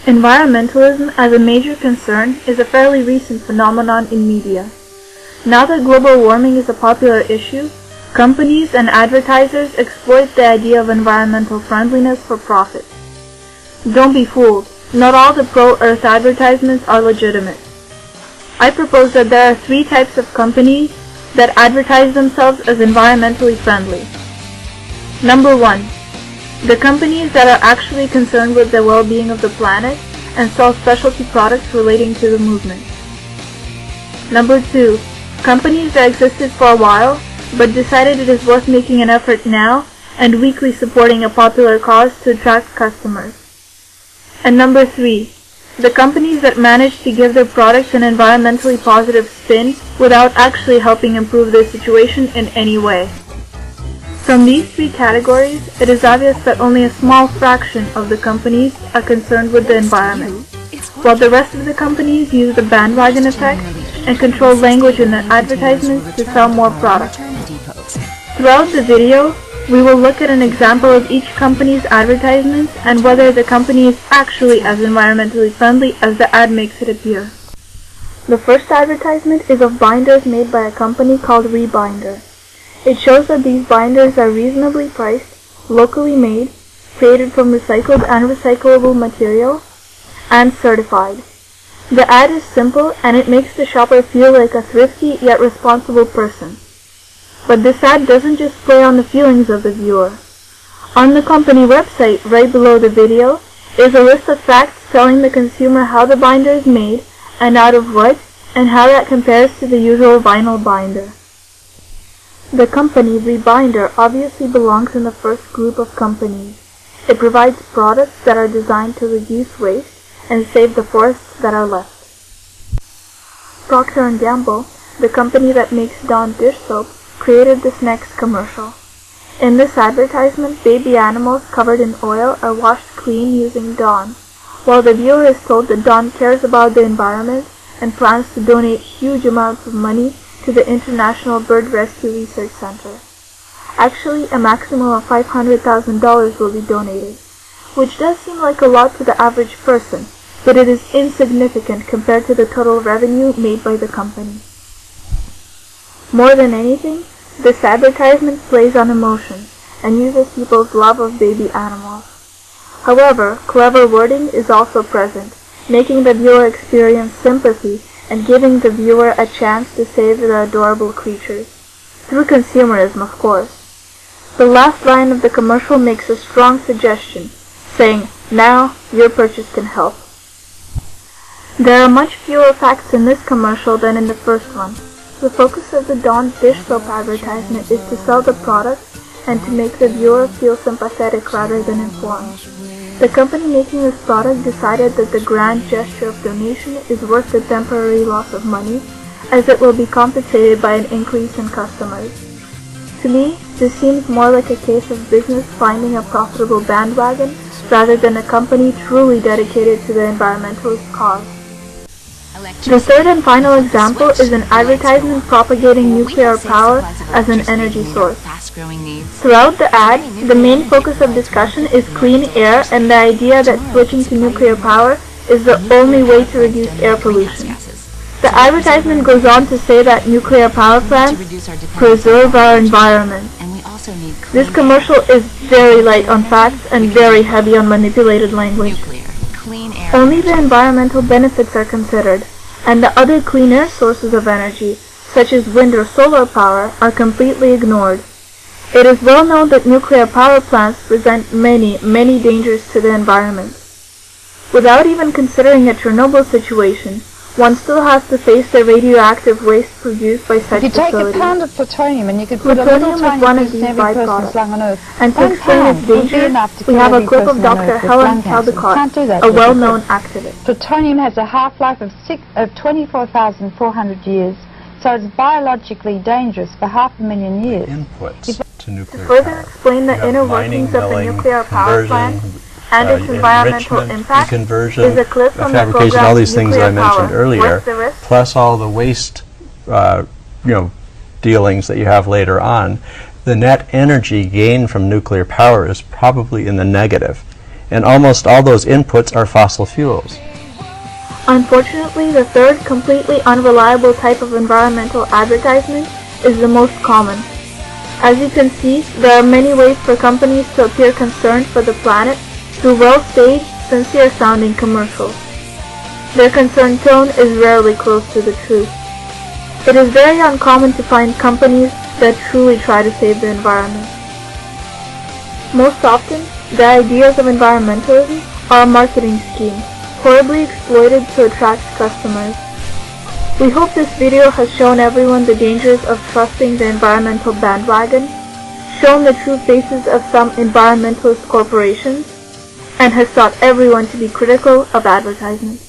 Environmentalism as a major concern is a fairly recent phenomenon in media. Now that global warming is a popular issue, companies and advertisers exploit the idea of environmental friendliness for profit. Don't be fooled, not all the pro-Earth advertisements are legitimate. I propose that there are three types of companies that advertise themselves as environmentally friendly. Number 1. The companies that are actually concerned with the well-being of the planet and sell specialty products relating to the movement. Number 2. Companies that existed for a while but decided it is worth making an effort now and weekly supporting a popular cause to attract customers. And number 3. The companies that manage to give their products an environmentally positive spin without actually helping improve their situation in any way. From these three categories, it is obvious that only a small fraction of the companies are concerned with the environment, while the rest of the companies use the bandwagon effect and control language in their advertisements to sell more products. Throughout the video, we will look at an example of each company's advertisements and whether the company is actually as environmentally friendly as the ad makes it appear. The first advertisement is of binders made by a company called Rebinder. It shows that these binders are reasonably priced, locally made, created from recycled and recyclable material, and certified. The ad is simple and it makes the shopper feel like a thrifty yet responsible person. But this ad doesn't just play on the feelings of the viewer. On the company website, right below the video, is a list of facts telling the consumer how the binder is made and out of what, and how that compares to the usual vinyl binder. The company Rebinder obviously belongs in the first group of companies. It provides products that are designed to reduce waste and save the forests that are left. Procter & Gamble, the company that makes Dawn dish soap, created this next commercial. In this advertisement, baby animals covered in oil are washed clean using Dawn, while the viewer is told that Dawn cares about the environment and plans to donate huge amounts of money to the International Bird Rescue Research Center. Actually, a maximum of $500,000 will be donated, which does seem like a lot to the average person, but it is insignificant compared to the total revenue made by the company. More than anything, this advertisement plays on emotions and uses people's love of baby animals. However, clever wording is also present, making the viewer experience sympathy and giving the viewer a chance to save the adorable creatures. Through consumerism, of course. The last line of the commercial makes a strong suggestion, saying, "Now, your purchase can help." There are much fewer facts in this commercial than in the first one. The focus of the Dawn dish soap advertisement is to sell the product and to make the viewer feel sympathetic rather than informed. The company making this product decided that the grand gesture of donation is worth the temporary loss of money, as it will be compensated by an increase in customers. To me, this seems more like a case of business finding a profitable bandwagon rather than a company truly dedicated to the environmentalist cause. The third and final example is an advertisement propagating nuclear power as an energy source. Throughout the ad, the main focus of discussion is clean air and the idea that switching to nuclear power is the only way to reduce air pollution. The advertisement goes on to say that nuclear power plants preserve our environment. This commercial is very light on facts and very heavy on manipulated language. Only the environmental benefits are considered, and the other clean air sources of energy, such as wind or solar power, are completely ignored. It is well known that nuclear power plants present many dangers to the environment. Without even considering a Chernobyl situation, one still has to face the radioactive waste produced by such facilities. If you take a pound of plutonium and you could put a little tiny piece in every person's lung on Earth, and to explain its danger, we have a clip of Dr. Helen Caldicott, a well-known activist. Plutonium has a half-life of 24,400 years, so it's biologically dangerous for 500,000 years. Inputs to nuclear To further power. explain the inner workings of the nuclear power plant and its environmental impact is a clip from the fabrication, program all these things that I mentioned Power. earlier, What's the risk? plus all the waste, dealings that you have later on. The net energy gained from nuclear power is probably in the negative. and almost all those inputs are fossil fuels. Unfortunately, the third completely unreliable type of environmental advertisement is the most common. As you can see, there are many ways for companies to appear concerned for the planet through well-staged, sincere-sounding commercials. Their concerned tone is rarely close to the truth. It is very uncommon to find companies that truly try to save the environment. Most often, the ideas of environmentalism are a marketing scheme, horribly exploited to attract customers. We hope this video has shown everyone the dangers of trusting the environmental bandwagon, shown the true faces of some environmentalist corporations, and has taught everyone to be critical of advertisements.